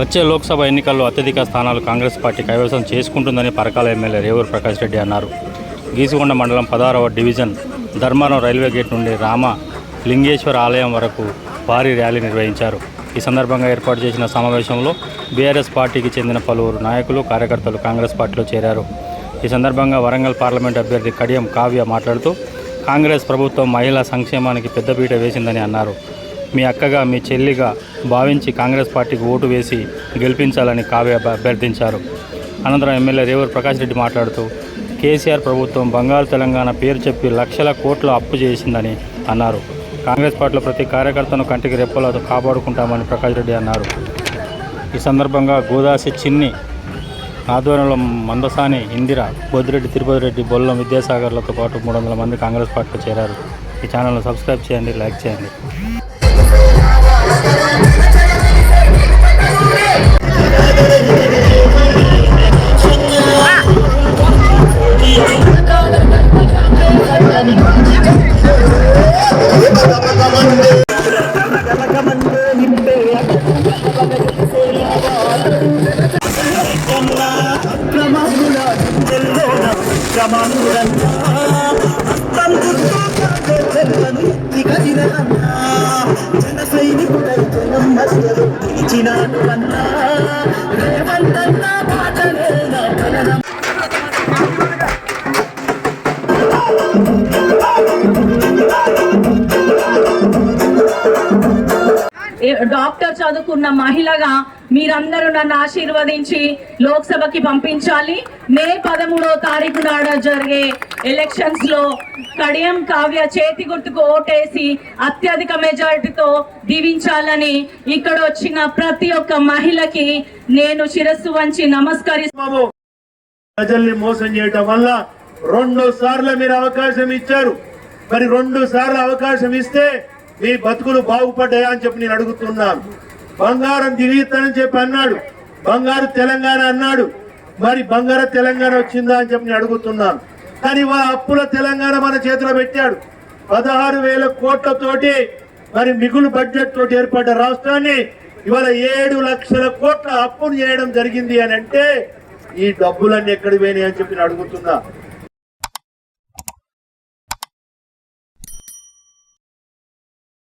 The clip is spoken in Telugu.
వచ్చే లోక్సభ ఎన్నికల్లో అత్యధిక స్థానాలు కాంగ్రెస్ పార్టీ కైవసం చేసుకుంటుందని పరకాల ఎమ్మెల్యే రేవూరు ప్రకాష్ రెడ్డి అన్నారు. గీసుగొండ మండలం 16వ డివిజన్ ధర్మారం రైల్వే గేట్ నుండి రామ లింగేశ్వర ఆలయం వరకు భారీ ర్యాలీ నిర్వహించారు. ఈ సందర్భంగా ఏర్పాటు చేసిన సమావేశంలో బీఆర్ఎస్ పార్టీకి చెందిన పలువురు నాయకులు, కార్యకర్తలు కాంగ్రెస్ పార్టీలో చేరారు. ఈ సందర్భంగా వరంగల్ పార్లమెంట్ అభ్యర్థి కడియం కావ్య మాట్లాడుతూ కాంగ్రెస్ ప్రభుత్వం మహిళా సంక్షేమానికి పెద్దపీట వేసిందని అన్నారు. మీ అక్కగా, మీ చెల్లిగా భావించి కాంగ్రెస్ పార్టీకి ఓటు వేసి గెలిపించాలని కావ్య అభ్యర్థించారు. అనంతరం ఎమ్మెల్యే రేవూరు ప్రకాష్ రెడ్డి మాట్లాడుతూ కేసీఆర్ ప్రభుత్వం బంగారు తెలంగాణ పేరు చెప్పి లక్షల కోట్ల అప్పు చేసిందని అన్నారు. కాంగ్రెస్ పార్టీలో ప్రతి కార్యకర్తను కంటికి రెప్పలతో కాపాడుకుంటామని ప్రకాష్ రెడ్డి అన్నారు. ఈ సందర్భంగా గోదాసి చిన్ని ఆధ్వర్యంలో మందసాని, ఇందిర, బొద్దిరెడ్డి, తిరుపతి రెడ్డి, బొల్లం, విద్యాసాగర్లతో పాటు 300 మంది కాంగ్రెస్ పార్టీలో చేరారు. ఈ ఛానల్ను సబ్స్క్రైబ్ చేయండి, లైక్ చేయండి. డాక్టర్ చదువుకున్న మహిళగా మీరందరూ నన్ను ఆశీర్వదించి లోక్సభకి పంపించాలి. మే 13వ తారీఖు నాడు జరిగే ఎలక్షన్స్ లో కడియం కావ్య చేతి గుర్తుకు ఓటేసి అత్యధిక మెజారిటీతో దీవించాలని ఇక్కడ వచ్చిన ప్రతి ఒక్క మహిళకి నేను శిరస్సు వంచి నమస్కరిస్తున్నాను. ప్రజల్ని మోసం చేయటం వల్ల 2 సార్లు మీరు అవకాశం ఇచ్చారు. మరి 2 సార్లు అవకాశం ఇస్తే మీ బతుకులు బాగుపడ్డాయా అని చెప్పి నేను అడుగుతున్నాను. బంగారం దిగుతానని చెప్పి అన్నాడు, బంగారు తెలంగాణ అన్నాడు. మరి బంగారు తెలంగాణ వచ్చిందా అని చెప్పి నేను అడుగుతున్నాను. కానీ ఇవాళ అప్పుల తెలంగాణ మన చేతిలో పెట్టాడు. 16,000 కోట్లతోటి మరి మిగులు బడ్జెట్ తోటి ఏర్పడ్డ రాష్ట్రాన్ని ఇవాళ 7 లక్షల కోట్ల అప్పును చేయడం జరిగింది అని అంటే ఈ డబ్బులన్నీ ఎక్కడికి పోయినాయి అని చెప్పి నేను అడుగుతున్నా.